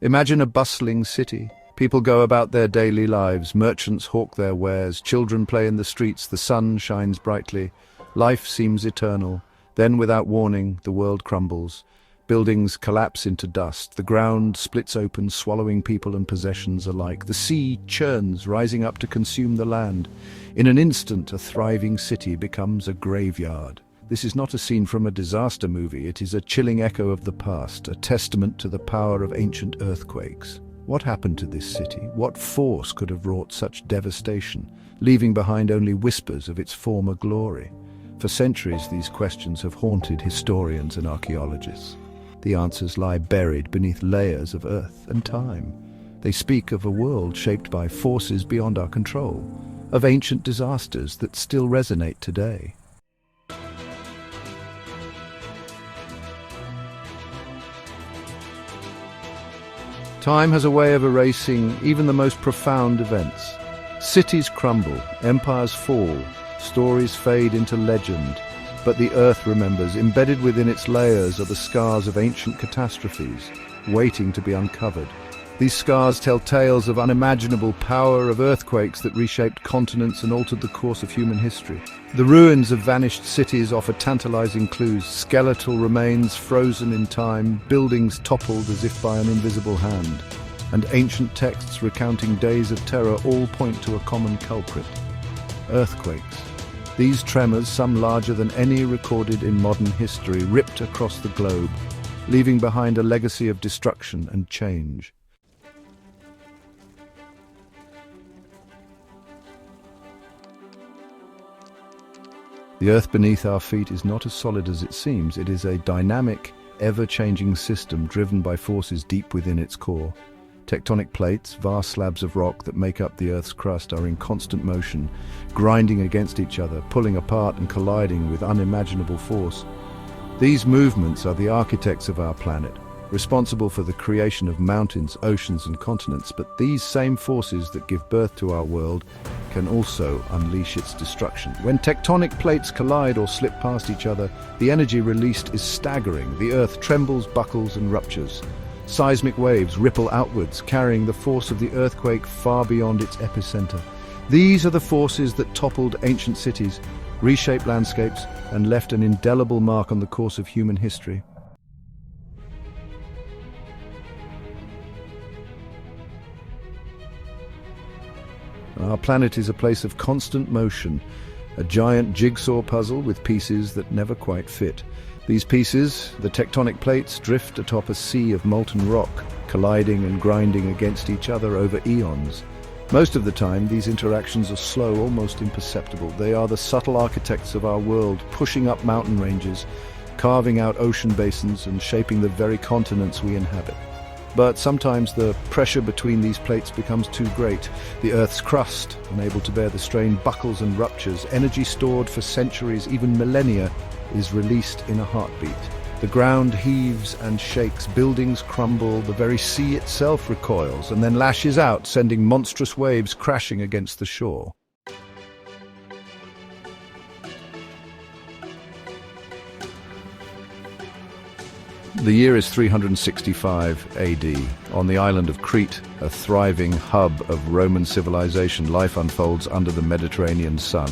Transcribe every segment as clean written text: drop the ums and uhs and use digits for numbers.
Imagine a bustling city. People go about their daily lives, merchants hawk their wares, children play in the streets, the sun shines brightly. Life seems eternal. Then, without warning, the world crumbles. Buildings collapse into dust. The ground splits open, swallowing people and possessions alike. The sea churns, rising up to consume the land. In an instant, a thriving city becomes a graveyard. This is not a scene from a disaster movie. It is a chilling echo of the past, a testament to the power of ancient earthquakes. What happened to this city? What force could have wrought such devastation, leaving behind only whispers of its former glory? For centuries, these questions have haunted historians and archaeologists. The answers lie buried beneath layers of earth and time. They speak of a world shaped by forces beyond our control, of ancient disasters that still resonate today. Time has a way of erasing even the most profound events. Cities crumble, empires fall, stories fade into legend. But the earth remembers. Embedded within its layers are the scars of ancient catastrophes, waiting to be uncovered. These scars tell tales of unimaginable power, of earthquakes that reshaped continents and altered the course of human history. The ruins of vanished cities offer tantalizing clues: skeletal remains frozen in time, buildings toppled as if by an invisible hand, and ancient texts recounting days of terror all point to a common culprit: earthquakes. These tremors, some larger than any recorded in modern history, ripped across the globe, leaving behind a legacy of destruction and change. The earth beneath our feet is not as solid as it seems. It is a dynamic, ever-changing system driven by forces deep within its core. Tectonic plates, vast slabs of rock that make up the Earth's crust, are in constant motion, grinding against each other, pulling apart and colliding with unimaginable force. These movements are the architects of our planet, responsible for the creation of mountains, oceans and continents, but these same forces that give birth to our world can also unleash its destruction. When tectonic plates collide or slip past each other, the energy released is staggering. The Earth trembles, buckles and ruptures. Seismic waves ripple outwards, carrying the force of the earthquake far beyond its epicenter. These are the forces that toppled ancient cities, reshaped landscapes, and left an indelible mark on the course of human history. Our planet is a place of constant motion, a giant jigsaw puzzle with pieces that never quite fit. These pieces, the tectonic plates, drift atop a sea of molten rock, colliding and grinding against each other over eons. Most of the time, these interactions are slow, almost imperceptible. They are the subtle architects of our world, pushing up mountain ranges, carving out ocean basins and shaping the very continents we inhabit. But sometimes the pressure between these plates becomes too great. The Earth's crust, unable to bear the strain, buckles and ruptures. Energy stored for centuries, even millennia, is released in a heartbeat. The ground heaves and shakes, buildings crumble, the very sea itself recoils and then lashes out, sending monstrous waves crashing against the shore. The year is 365 AD. On the island of Crete, a thriving hub of Roman civilization, life unfolds under the Mediterranean sun.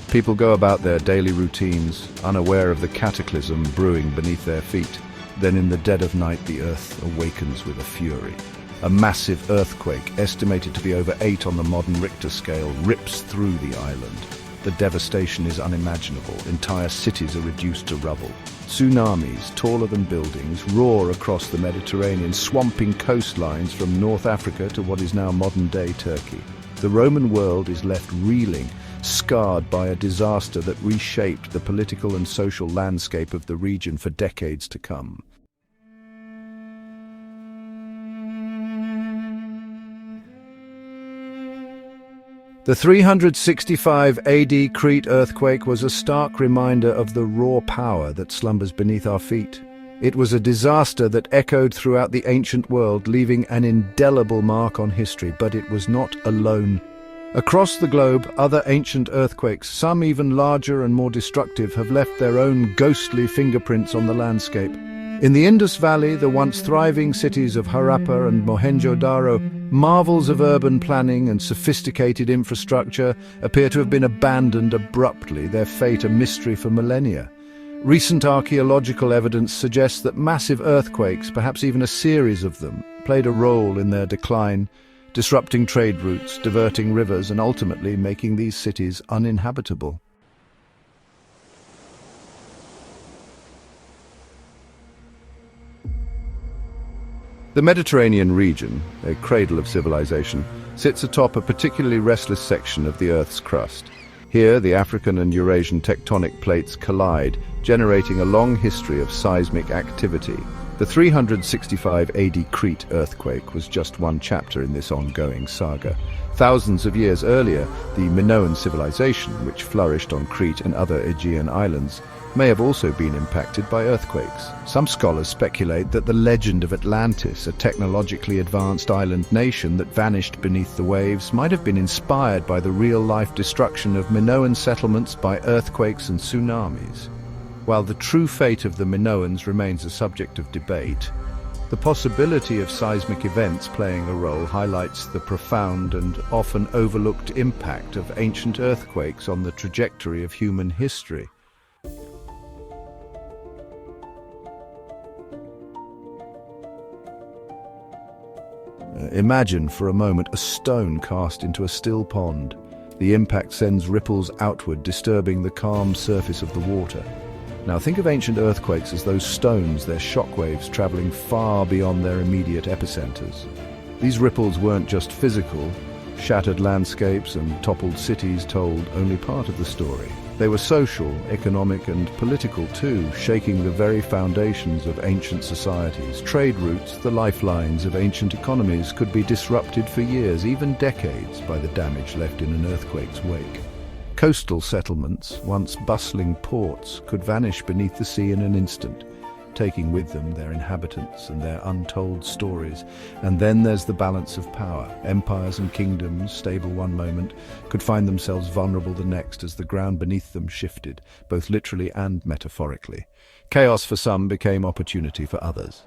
People go about their daily routines, unaware of the cataclysm brewing beneath their feet. Then in the dead of night, the earth awakens with a fury. A massive earthquake, estimated to be over 8 on the modern Richter scale, rips through the island. The devastation is unimaginable. Entire cities are reduced to rubble. Tsunamis, taller than buildings, roar across the Mediterranean, swamping coastlines from North Africa to what is now modern-day Turkey. The Roman world is left reeling, scarred by a disaster that reshaped the political and social landscape of the region for decades to come. The 365 AD Crete earthquake was a stark reminder of the raw power that slumbers beneath our feet. It was a disaster that echoed throughout the ancient world, leaving an indelible mark on history, but it was not alone. Across the globe, other ancient earthquakes, some even larger and more destructive, have left their own ghostly fingerprints on the landscape. In the Indus Valley, the once thriving cities of Harappa and Mohenjodaro, marvels of urban planning and sophisticated infrastructure, appear to have been abandoned abruptly, their fate a mystery for millennia. Recent archaeological evidence suggests that massive earthquakes, perhaps even a series of them, played a role in their decline, disrupting trade routes, diverting rivers, and ultimately making these cities uninhabitable. The Mediterranean region, a cradle of civilization, sits atop a particularly restless section of the Earth's crust. Here, the African and Eurasian tectonic plates collide, generating a long history of seismic activity. The 365 AD Crete earthquake was just one chapter in this ongoing saga. Thousands of years earlier, the Minoan civilization, which flourished on Crete and other Aegean islands, may have also been impacted by earthquakes. Some scholars speculate that the legend of Atlantis, a technologically advanced island nation that vanished beneath the waves, might have been inspired by the real-life destruction of Minoan settlements by earthquakes and tsunamis. While the true fate of the Minoans remains a subject of debate, the possibility of seismic events playing a role highlights the profound and often overlooked impact of ancient earthquakes on the trajectory of human history. Imagine for a moment a stone cast into a still pond. The impact sends ripples outward, disturbing the calm surface of the water. Now think of ancient earthquakes as those stones, their shockwaves traveling far beyond their immediate epicenters. These ripples weren't just physical. Shattered landscapes and toppled cities told only part of the story. They were social, economic, and political too, shaking the very foundations of ancient societies. Trade routes, the lifelines of ancient economies, could be disrupted for years, even decades, by the damage left in an earthquake's wake. Coastal settlements, once bustling ports, could vanish beneath the sea in an instant, taking with them their inhabitants and their untold stories. And then there's the balance of power. Empires and kingdoms, stable one moment, could find themselves vulnerable the next as the ground beneath them shifted, both literally and metaphorically. Chaos for some became opportunity for others.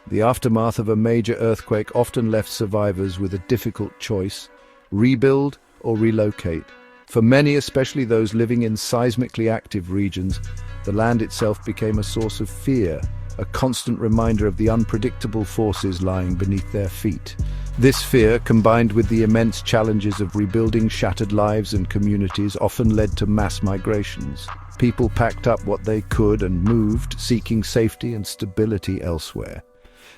The aftermath of a major earthquake often left survivors with a difficult choice: rebuild or relocate. For many, especially those living in seismically active regions, the land itself became a source of fear, a constant reminder of the unpredictable forces lying beneath their feet. This fear, combined with the immense challenges of rebuilding shattered lives and communities, often led to mass migrations. People packed up what they could and moved, seeking safety and stability elsewhere.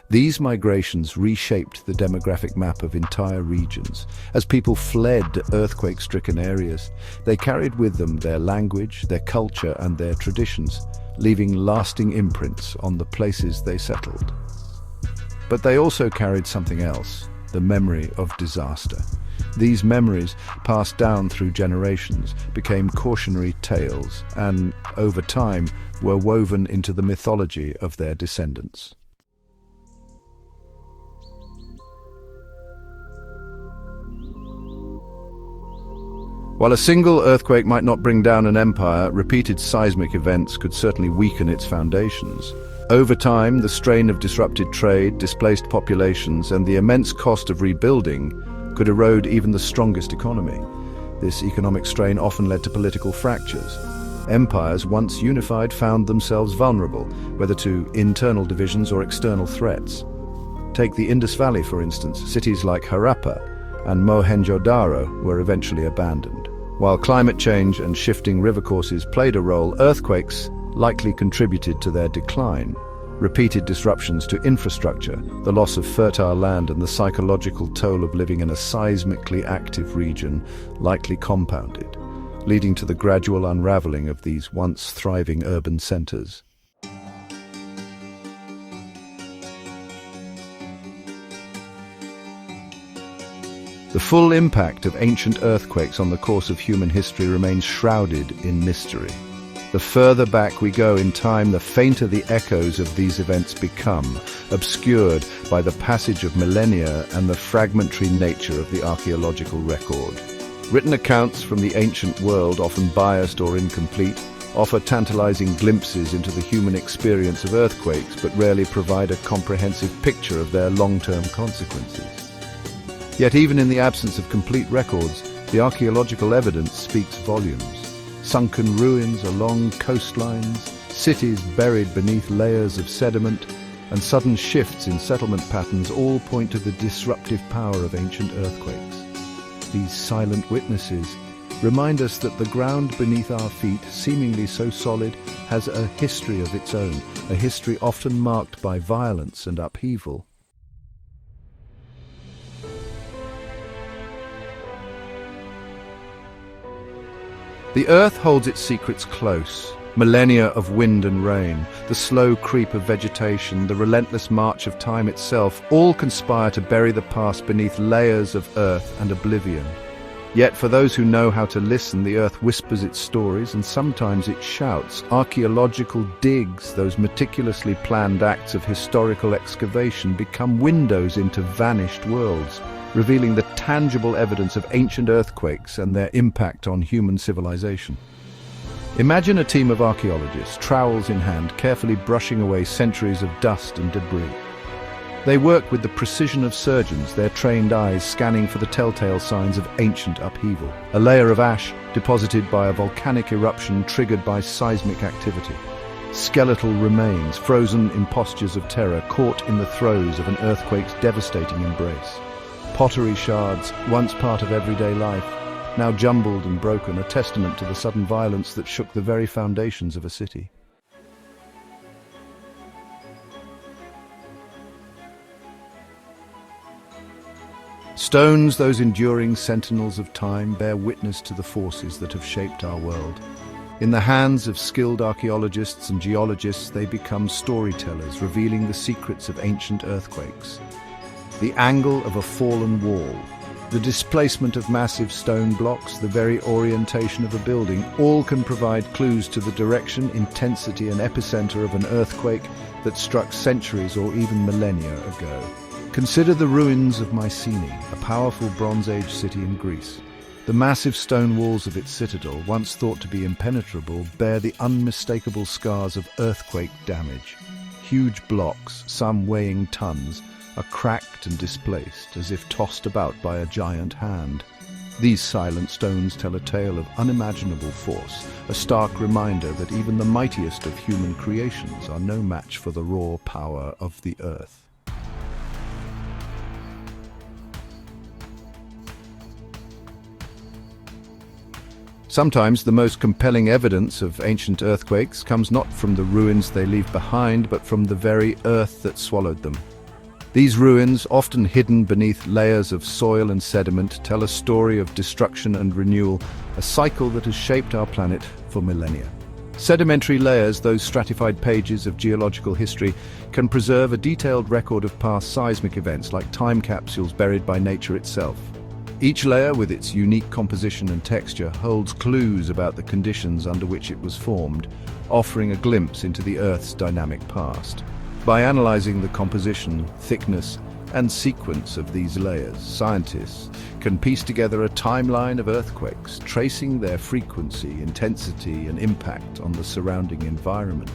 These migrations reshaped the demographic map of entire regions. As people fled earthquake-stricken areas, they carried with them their language, their culture, and their traditions, leaving lasting imprints on the places they settled. But they also carried something else: the memory of disaster. These memories, passed down through generations, became cautionary tales and, over time, were woven into the mythology of their descendants. While a single earthquake might not bring down an empire, repeated seismic events could certainly weaken its foundations. Over time, the strain of disrupted trade, displaced populations, and the immense cost of rebuilding could erode even the strongest economy. This economic strain often led to political fractures. Empires, once unified, found themselves vulnerable, whether to internal divisions or external threats. Take the Indus Valley, for instance. Cities like Harappa and Mohenjodaro were eventually abandoned. While climate change and shifting river courses played a role, earthquakes likely contributed to their decline. Repeated disruptions to infrastructure, the loss of fertile land, and the psychological toll of living in a seismically active region likely compounded, leading to the gradual unraveling of these once thriving urban centers. The full impact of ancient earthquakes on the course of human history remains shrouded in mystery. The further back we go in time, the fainter the echoes of these events become, obscured by the passage of millennia and the fragmentary nature of the archaeological record. Written accounts from the ancient world, often biased or incomplete, offer tantalizing glimpses into the human experience of earthquakes, but rarely provide a comprehensive picture of their long-term consequences. Yet even in the absence of complete records, the archaeological evidence speaks volumes. Sunken ruins along coastlines, cities buried beneath layers of sediment, and sudden shifts in settlement patterns all point to the disruptive power of ancient earthquakes. These silent witnesses remind us that the ground beneath our feet, seemingly so solid, has a history of its own, a history often marked by violence and upheaval. The Earth holds its secrets close. Millennia of wind and rain, the slow creep of vegetation, the relentless march of time itself, all conspire to bury the past beneath layers of earth and oblivion. Yet for those who know how to listen, the Earth whispers its stories and sometimes it shouts. Archaeological digs, those meticulously planned acts of historical excavation, become windows into vanished worlds, revealing the tangible evidence of ancient earthquakes and their impact on human civilization. Imagine a team of archaeologists, trowels in hand, carefully brushing away centuries of dust and debris. They work with the precision of surgeons, their trained eyes scanning for the telltale signs of ancient upheaval. A layer of ash deposited by a volcanic eruption triggered by seismic activity. Skeletal remains frozen in postures of terror, caught in the throes of an earthquake's devastating embrace. Pottery shards, once part of everyday life, now jumbled and broken, a testament to the sudden violence that shook the very foundations of a city. Stones, those enduring sentinels of time, bear witness to the forces that have shaped our world. In the hands of skilled archaeologists and geologists, they become storytellers, revealing the secrets of ancient earthquakes. The angle of a fallen wall, the displacement of massive stone blocks, the very orientation of a building, all can provide clues to the direction, intensity and epicenter of an earthquake that struck centuries or even millennia ago. Consider the ruins of Mycenae, a powerful Bronze Age city in Greece. The massive stone walls of its citadel, once thought to be impenetrable, bear the unmistakable scars of earthquake damage. Huge blocks, some weighing tons, are cracked and displaced, as if tossed about by a giant hand. These silent stones tell a tale of unimaginable force, a stark reminder that even the mightiest of human creations are no match for the raw power of the earth. Sometimes the most compelling evidence of ancient earthquakes comes not from the ruins they leave behind, but from the very earth that swallowed them. These ruins, often hidden beneath layers of soil and sediment, tell a story of destruction and renewal, a cycle that has shaped our planet for millennia. Sedimentary layers, those stratified pages of geological history, can preserve a detailed record of past seismic events, like time capsules buried by nature itself. Each layer, with its unique composition and texture, holds clues about the conditions under which it was formed, offering a glimpse into the Earth's dynamic past. By analyzing the composition, thickness, and sequence of these layers, scientists can piece together a timeline of earthquakes, tracing their frequency, intensity, and impact on the surrounding environment.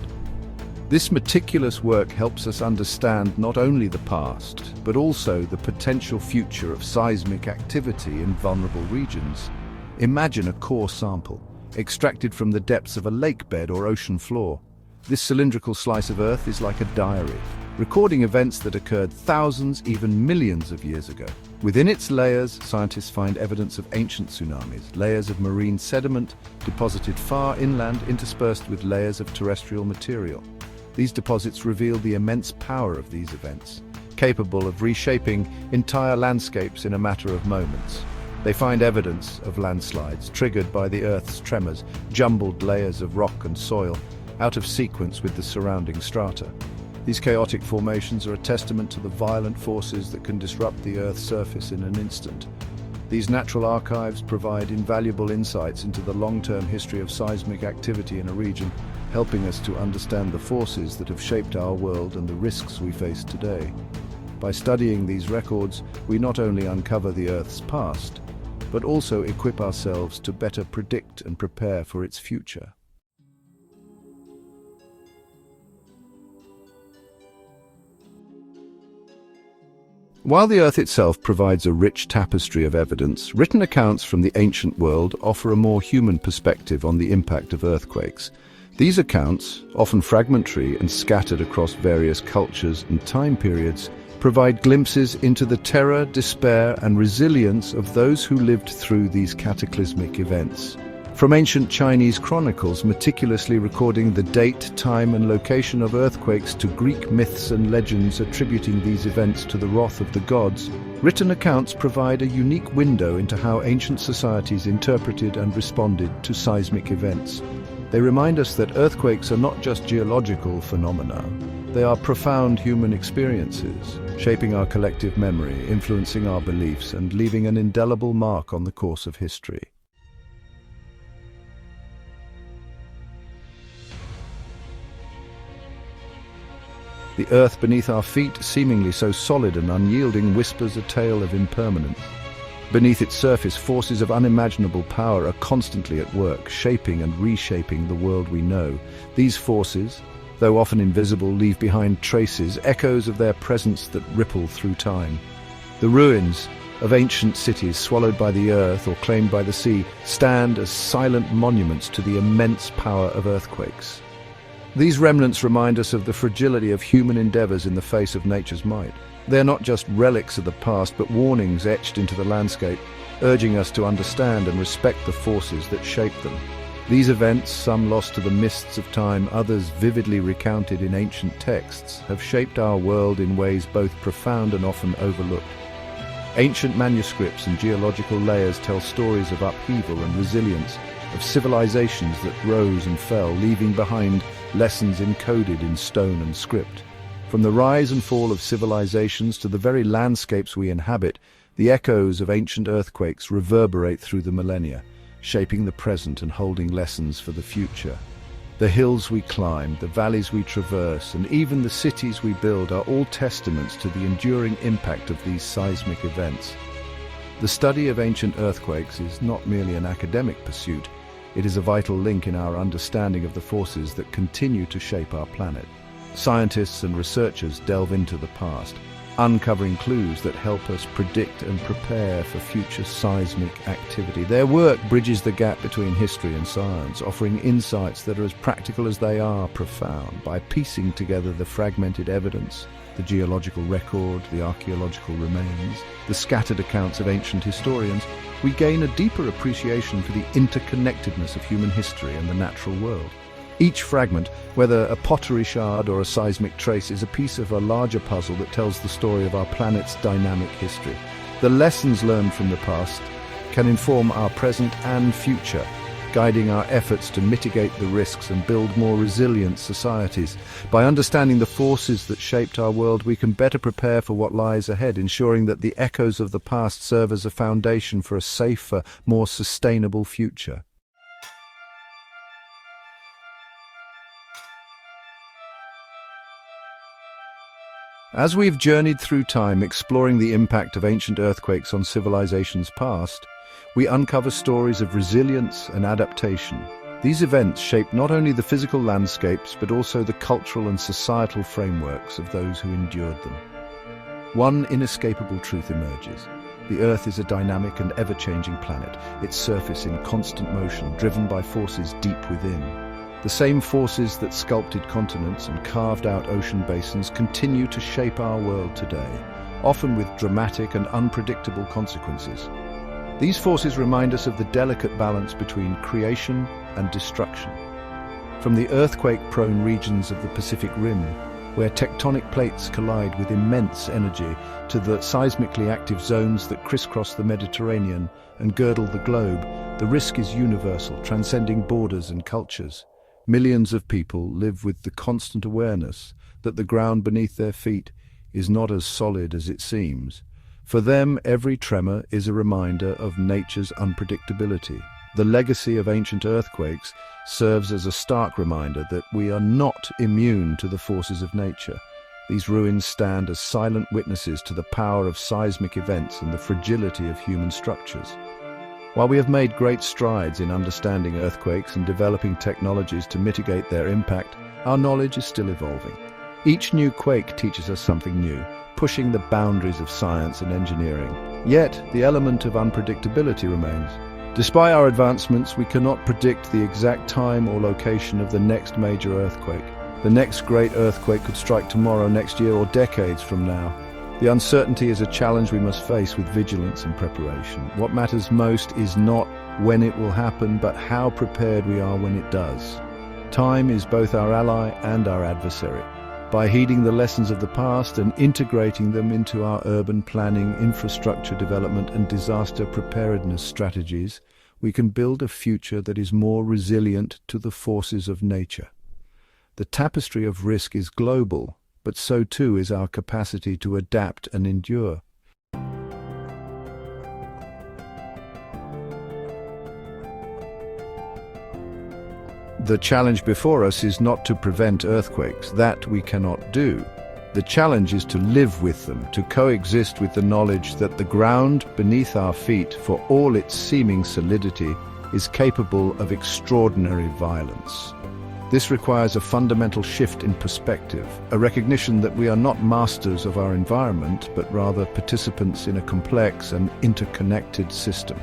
This meticulous work helps us understand not only the past, but also the potential future of seismic activity in vulnerable regions. Imagine a core sample, extracted from the depths of a lake bed or ocean floor. This cylindrical slice of Earth is like a diary, recording events that occurred thousands, even millions of years ago. Within its layers, scientists find evidence of ancient tsunamis, layers of marine sediment deposited far inland interspersed with layers of terrestrial material. These deposits reveal the immense power of these events, capable of reshaping entire landscapes in a matter of moments. They find evidence of landslides triggered by the Earth's tremors, jumbled layers of rock and soil, out of sequence with the surrounding strata. These chaotic formations are a testament to the violent forces that can disrupt the Earth's surface in an instant. These natural archives provide invaluable insights into the long-term history of seismic activity in a region, helping us to understand the forces that have shaped our world and the risks we face today. By studying these records, we not only uncover the Earth's past, but also equip ourselves to better predict and prepare for its future. While the Earth itself provides a rich tapestry of evidence, written accounts from the ancient world offer a more human perspective on the impact of earthquakes. These accounts, often fragmentary and scattered across various cultures and time periods, provide glimpses into the terror, despair, and resilience of those who lived through these cataclysmic events. From ancient Chinese chronicles meticulously recording the date, time, and location of earthquakes to Greek myths and legends attributing these events to the wrath of the gods, written accounts provide a unique window into how ancient societies interpreted and responded to seismic events. They remind us that earthquakes are not just geological phenomena. They are profound human experiences, shaping our collective memory, influencing our beliefs, and leaving an indelible mark on the course of history. The earth beneath our feet, seemingly so solid and unyielding, whispers a tale of impermanence. Beneath its surface, forces of unimaginable power are constantly at work, shaping and reshaping the world we know. These forces, though often invisible, leave behind traces, echoes of their presence that ripple through time. The ruins of ancient cities swallowed by the earth or claimed by the sea stand as silent monuments to the immense power of earthquakes. These remnants remind us of the fragility of human endeavors in the face of nature's might. They are not just relics of the past, but warnings etched into the landscape, urging us to understand and respect the forces that shape them. These events, some lost to the mists of time, others vividly recounted in ancient texts, have shaped our world in ways both profound and often overlooked. Ancient manuscripts and geological layers tell stories of upheaval and resilience, of civilizations that rose and fell, leaving behind lessons encoded in stone and script. From the rise and fall of civilizations to the very landscapes we inhabit, the echoes of ancient earthquakes reverberate through the millennia, shaping the present and holding lessons for the future. The hills we climb, the valleys we traverse, and even the cities we build are all testaments to the enduring impact of these seismic events. The study of ancient earthquakes is not merely an academic pursuit. It is a vital link in our understanding of the forces that continue to shape our planet. Scientists and researchers delve into the past, uncovering clues that help us predict and prepare for future seismic activity. Their work bridges the gap between history and science, offering insights that are as practical as they are profound. By piecing together the fragmented evidence, the geological record, the archaeological remains, the scattered accounts of ancient historians, we gain a deeper appreciation for the interconnectedness of human history and the natural world. Each fragment, whether a pottery shard or a seismic trace, is a piece of a larger puzzle that tells the story of our planet's dynamic history. The lessons learned from the past can inform our present and future, guiding our efforts to mitigate the risks and build more resilient societies. By understanding the forces that shaped our world, we can better prepare for what lies ahead, ensuring that the echoes of the past serve as a foundation for a safer, more sustainable future. As we've journeyed through time exploring the impact of ancient earthquakes on civilizations past, we uncover stories of resilience and adaptation. These events shape not only the physical landscapes, but also the cultural and societal frameworks of those who endured them. One inescapable truth emerges. The Earth is a dynamic and ever-changing planet, its surface in constant motion, driven by forces deep within. The same forces that sculpted continents and carved out ocean basins continue to shape our world today, often with dramatic and unpredictable consequences. These forces remind us of the delicate balance between creation and destruction. From the earthquake-prone regions of the Pacific Rim, where tectonic plates collide with immense energy, to the seismically active zones that crisscross the Mediterranean and girdle the globe, the risk is universal, transcending borders and cultures. Millions of people live with the constant awareness that the ground beneath their feet is not as solid as it seems. For them, every tremor is a reminder of nature's unpredictability. The legacy of ancient earthquakes serves as a stark reminder that we are not immune to the forces of nature. These ruins stand as silent witnesses to the power of seismic events and the fragility of human structures. While we have made great strides in understanding earthquakes and developing technologies to mitigate their impact, our knowledge is still evolving. Each new quake teaches us something new, pushing the boundaries of science and engineering. Yet, the element of unpredictability remains. Despite our advancements, we cannot predict the exact time or location of the next major earthquake. The next great earthquake could strike tomorrow, next year, or decades from now. The uncertainty is a challenge we must face with vigilance and preparation. What matters most is not when it will happen, but how prepared we are when it does. Time is both our ally and our adversary. By heeding the lessons of the past and integrating them into our urban planning, infrastructure development, and disaster preparedness strategies, we can build a future that is more resilient to the forces of nature. The tapestry of risk is global, but so too is our capacity to adapt and endure. The challenge before us is not to prevent earthquakes. That we cannot do. The challenge is to live with them, to coexist with the knowledge that the ground beneath our feet, for all its seeming solidity, is capable of extraordinary violence. This requires a fundamental shift in perspective, a recognition that we are not masters of our environment, but rather participants in a complex and interconnected system.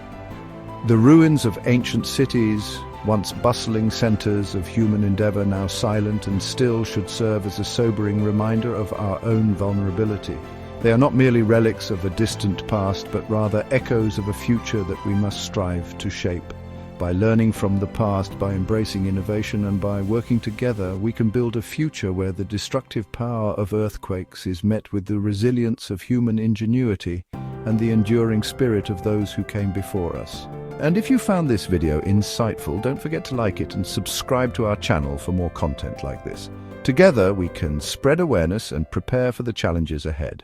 The ruins of ancient cities, once bustling centers of human endeavor, now silent and still, should serve as a sobering reminder of our own vulnerability. They are not merely relics of a distant past, but rather echoes of a future that we must strive to shape. By learning from the past, by embracing innovation, and by working together, we can build a future where the destructive power of earthquakes is met with the resilience of human ingenuity and the enduring spirit of those who came before us. And if you found this video insightful, don't forget to like it and subscribe to our channel for more content like this. Together, we can spread awareness and prepare for the challenges ahead.